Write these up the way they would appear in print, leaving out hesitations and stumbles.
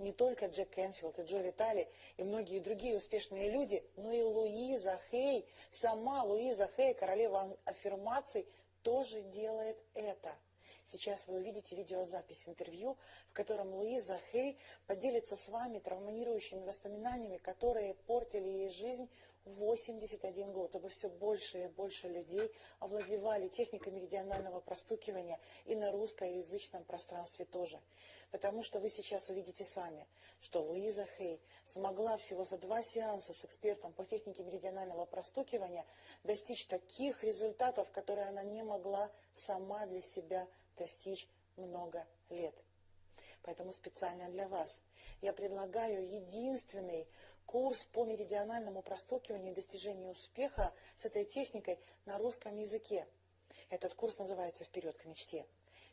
не только Джек Кенфилд и Джо Витали и многие другие успешные люди, но и Луиза Хей, сама Луиза Хей, королева аффирмаций, тоже делает это. Сейчас вы увидите видеозапись интервью, в котором Луиза Хей поделится с вами травмирующими воспоминаниями, которые портили ей жизнь в 81 год, чтобы все больше и больше людей овладевали техникой меридионального простукивания и на русскоязычном пространстве тоже. Потому что вы сейчас увидите сами, что Луиза Хей смогла всего за 2 сеанса с экспертом по технике меридионального простукивания достичь таких результатов, которые она не могла сама для себя достичь много лет. Поэтому специально для вас я предлагаю единственный курс по меридиональному простукиванию и достижению успеха с этой техникой на русском языке. Этот курс называется «Вперед к мечте».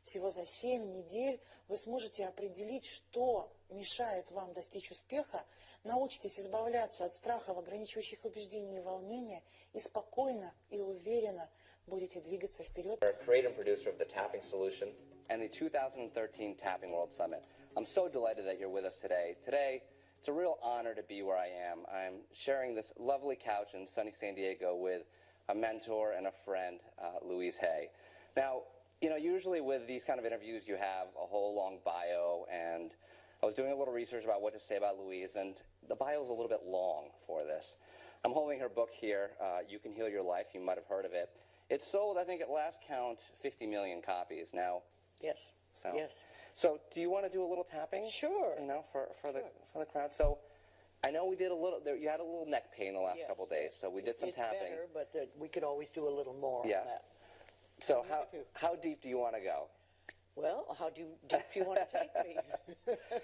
Всего за 7 недель вы сможете определить, что мешает вам достичь успеха, научитесь избавляться от страхов, ограничивающих убеждений и волнения, и спокойно и уверенно будете двигаться вперед. Creator and producer of the Tapping Solution and the 2013 Tapping World Summit. I'm so delighted that you're with us today. Today, it's a real honor to be where I am. I'm sharing this lovely couch in sunny San Diego with a mentor and a friend, Lуизы Хей. Now, you know, usually with these kind of interviews, you have a whole long bio, and I was doing a little research about what to say about Lуиза, and the bio is a little bit long for this. I'm holding her book here, You Can Heal Your Life. You might have heard of it. It's sold, I think, at last count, 50 million copies. Now, Yes. so, Yes. So, do you want to do a little tapping? Sure. You know, for Sure. the crowd. So, I know we did a little. You had a little neck pain the last Yes. couple of days, so we did some tapping. It's better, but we could always do a little more Yeah. on that. So, how deep do you want to go? Well, how deep do you want to take me?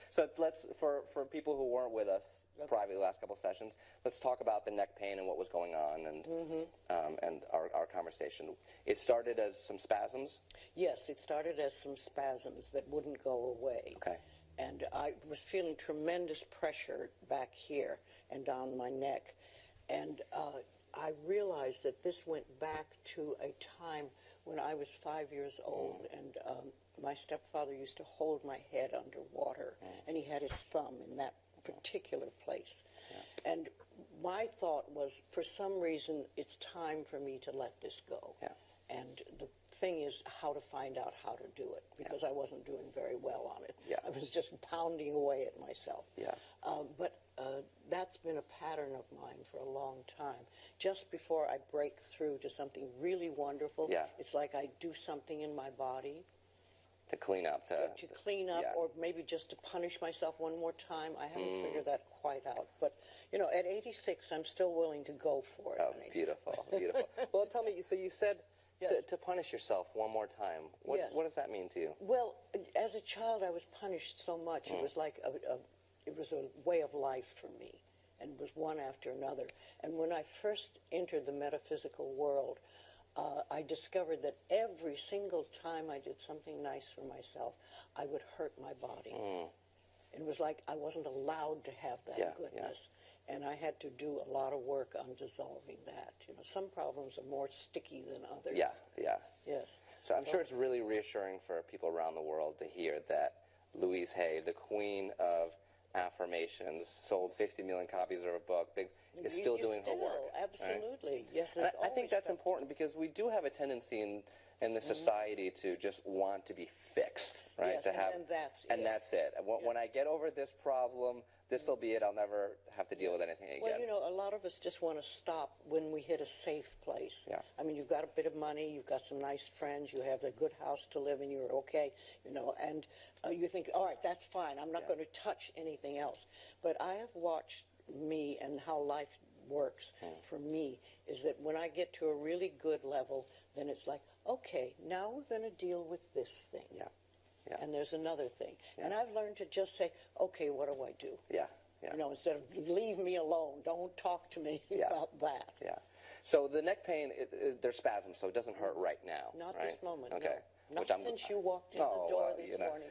So let's, for people who weren't with us privately the last couple of sessions, let's talk about the neck pain and what was going on and our conversation. It started as some spasms? Yes, it started as some spasms that wouldn't go away. Okay. And I was feeling tremendous pressure back here and down my neck. And I realized that this went back to a time when I was 5 years old, and my stepfather used to hold my head underwater, and he had his thumb in that particular place. Yeah. And my thought was, for some reason, it's time for me to let this go. Yeah. And the thing is how to find out how to do it, because I wasn't doing very well on it. Yeah. I was just pounding away at myself. Yeah. But that's been a pattern of mine for a long time. Just before I break through to something really wonderful, it's like I do something in my body. To clean up. To clean up, or maybe just to punish myself one more time. I haven't figured that quite out. But, you know, at 86, I'm still willing to go for it. Oh, beautiful, beautiful. Well, tell me, so you said to punish yourself one more time. What does that mean to you? Well, as a child, I was punished so much. It was like it was a way of life for me, and it was one after another. And when I first entered the metaphysical world, I discovered that every single time I did something nice for myself, I would hurt my body. It was like I wasn't allowed to have that goodness. And I had to do a lot of work on dissolving that. You know, some problems are more sticky than others. Yeah, yeah. Yes. So I'm sure it's really reassuring for people around the world to hear that Lуизы Хей, the queen of affirmations, sold 50 million copies of her book, is still doing her work. Absolutely. Right? Yes, I think that's important, because we do have a tendency in the society to just want to be fixed, right? Yes, to have, and that's it. And that's it. When I get over this problem, this will be it. I'll never have to deal with anything again. Well, you know, a lot of us just want to stop when we hit a safe place. Yeah. I mean, you've got a bit of money, you've got some nice friends, you have a good house to live in, you're okay, you know, and you think, all right, that's fine, I'm not going to touch anything else. But I have watched me and how life works for me is that when I get to a really good level, then it's like, okay, now we're going to deal with this thing. Yeah. Yeah. And there's another thing. Yeah. And I've learned to just say, okay, what do I do? Yeah. Yeah. You know, instead of leave me alone, don't talk to me about that. Yeah. So the neck pain, there's spasms, so it doesn't hurt right now. Not right? this moment. Okay. No. Not since you walked in the door this morning.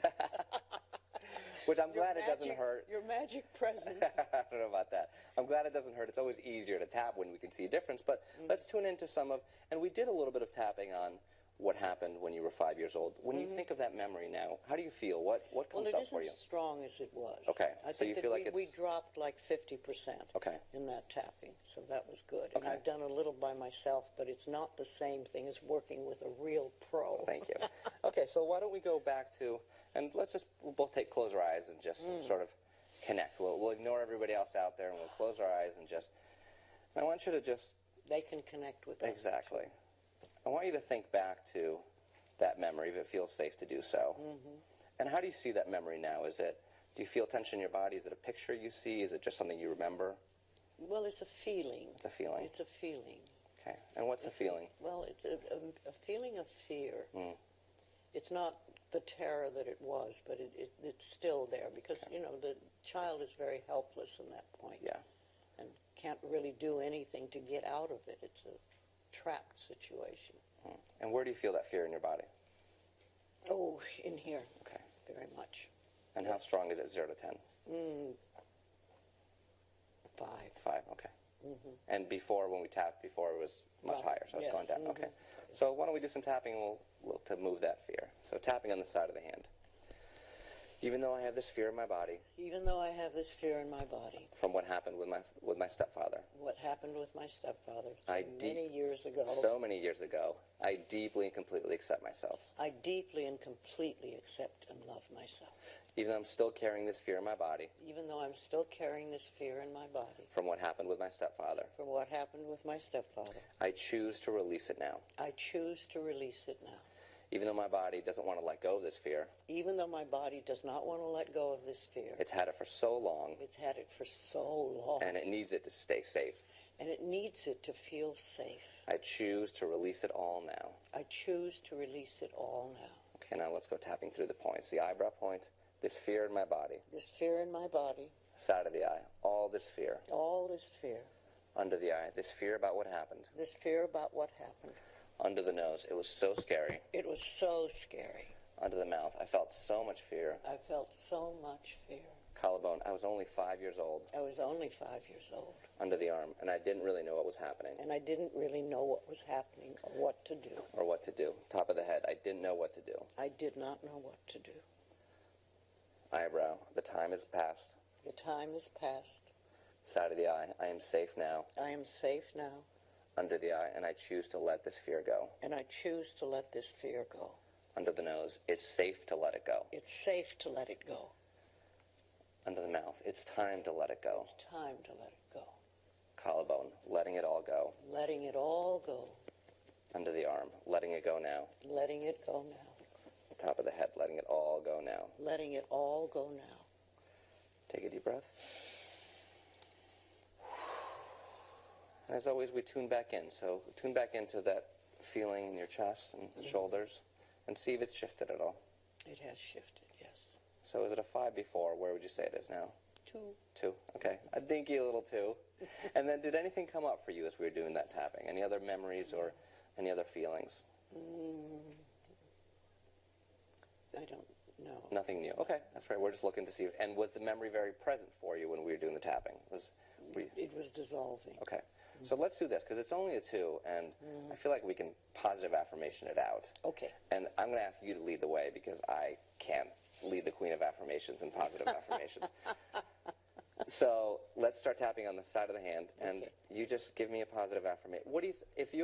Which I'm glad it doesn't hurt. Your magic presence. I don't know about that. I'm glad it doesn't hurt. It's always easier to tap when we can see a difference. But let's tune into some of, and we did a little bit of tapping on what happened when you were 5 years old. When you think of that memory now, how do you feel? What comes up for you? Well, it isn't as strong as it was. Okay, I so think you that feel like we dropped like 50% in that tapping, so that was good. And I've done a little by myself, but it's not the same thing as working with a real pro. Thank you. Okay, so why don't we go back to, and we'll both close our eyes and just sort of connect. We'll ignore everybody else out there and we'll close our eyes and I want you to just... They can connect with us. Exactly. I want you to think back to that memory, if it feels safe to do so. And how do you see that memory now? Do you feel tension in your body? Is it a picture you see? Is it just something you remember? Well, it's a feeling. It's a feeling. It's a feeling. Okay. And what's the feeling? Well, it's a feeling of fear. It's not the terror that it was, but it's still there because, you know, the child is very helpless in that point. Yeah. And can't really do anything to get out of it. It's a trapped situation. And where do you feel that fear in your body? Oh, in here. Okay. Very much. And how strong is it, 0 to 10? 5. 5, okay. And before, when we tapped before, it was much higher, so it's gone down. Okay. So why don't we do some tapping to move that fear. So tapping on the side of the hand. Even though I have this fear in my body. Even though I have this fear in my body. From what happened with my stepfather. What happened with my stepfather many years ago. So many years ago. I deeply and completely accept myself. I deeply and completely accept and love myself. Even though I'm still carrying this fear in my body. Even though I'm still carrying this fear in my body. From what happened with my stepfather. From what happened with my stepfather. I choose to release it now. I choose to release it now. Even though my body doesn't want to let go of this fear. Even though my body does not want to let go of this fear. It's had it for so long. It's had it for so long. And it needs it to stay safe. And it needs it to feel safe. I choose to release it all now. I choose to release it all now. Okay, now let's go tapping through the points. The eyebrow point, this fear in my body. This fear in my body. Side of the eye, all this fear. All this fear. Under the eye, this fear about what happened. This fear about what happened. Under the nose, it was so scary. It was so scary. Under the mouth, I felt so much fear. I felt so much fear. Collarbone, I was only 5 years old. I was only 5 years old. Under the arm, and I didn't really know what was happening. And I didn't really know what was happening or what to do. Or what to do. Top of the head, I didn't know what to do. I did not know what to do. Eyebrow, the time has passed. The time has passed. Side of the eye, I am safe now. I am safe now. Under the eye, and I choose to let this fear go. And I choose to let this fear go. Under the nose, it's safe to let it go. It's safe to let it go. Under the mouth, it's time to let it go. It's time to let it go. Collarbone, letting it all go. Letting it all go. Under the arm, letting it go now. Letting it go now. Top of the head, letting it all go now. Letting it all go now. Take a deep breath. And as always, we tune back in. So tune back into that feeling in your chest and shoulders and see if it's shifted at all. It has shifted, yes. So is it a 5 before? Where would you say it is now? 2. 2, okay. A dinky little 2. And then did anything come up for you as we were doing that tapping? Any other memories or any other feelings? I don't know. Nothing new. Okay, that's right. We're just looking to see. And was the memory very present for you when we were doing the tapping? It was dissolving. Okay. So let's do this, because it's only a 2, and I feel like we can positive affirmation it out. Okay. And I'm going to ask you to lead the way, because I can't lead the queen of affirmations and positive affirmations. So let's start tapping on the side of the hand, and you just give me a positive affirmation. What do you if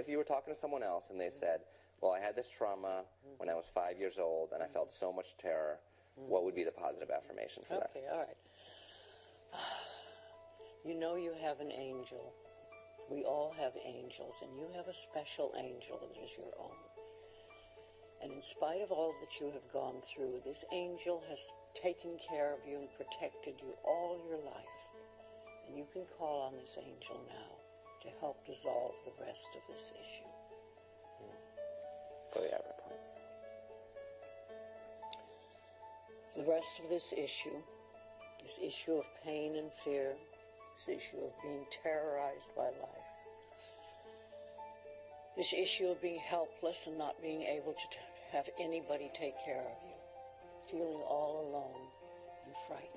you were talking to someone else and they said, well, I had this trauma when I was 5 years old, and I felt so much terror, what would be the positive affirmation for that? Okay, all right. You know you have an angel. We all have angels, and you have a special angel that is your own. And in spite of all that you have gone through, this angel has taken care of you and protected you all your life. And you can call on this angel now to help dissolve the rest of this issue. Go to the eyebrow point. The rest of this issue of pain and fear, this issue of being terrorized by life, this issue of being helpless and not being able to have anybody take care of you, feeling all alone and frightened.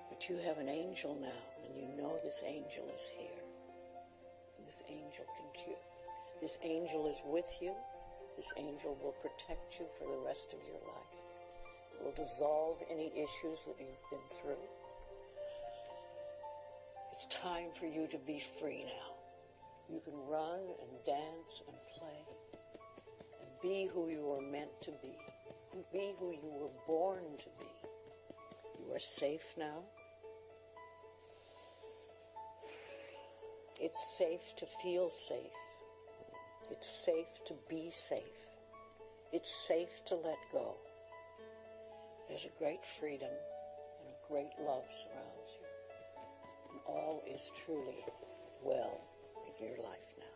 But you have an angel now, and you know this angel is here. And this angel can cure. This angel is with you. This angel will protect you for the rest of your life. It will dissolve any issues that you've been through. It's time for you to be free now. You can run and dance and play and be who you were meant to be. Be who you were born to be. You are safe now. It's safe to feel safe. It's safe to be safe. It's safe to let go. There's a great freedom and a great love surrounds you. And all is truly well in your life now.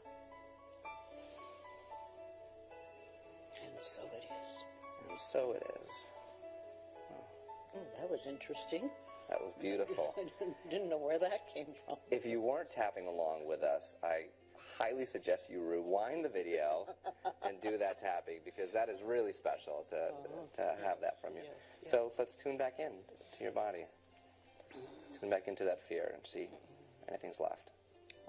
And so it is. And so it is. That was interesting. That was beautiful. I didn't know where that came from. If you weren't tapping along with us, I highly suggest you rewind the video and do that tapping, because that is really special to have that from you. Yes, yes. So let's tune back in to your body. Tune back into that fear and see if anything's left.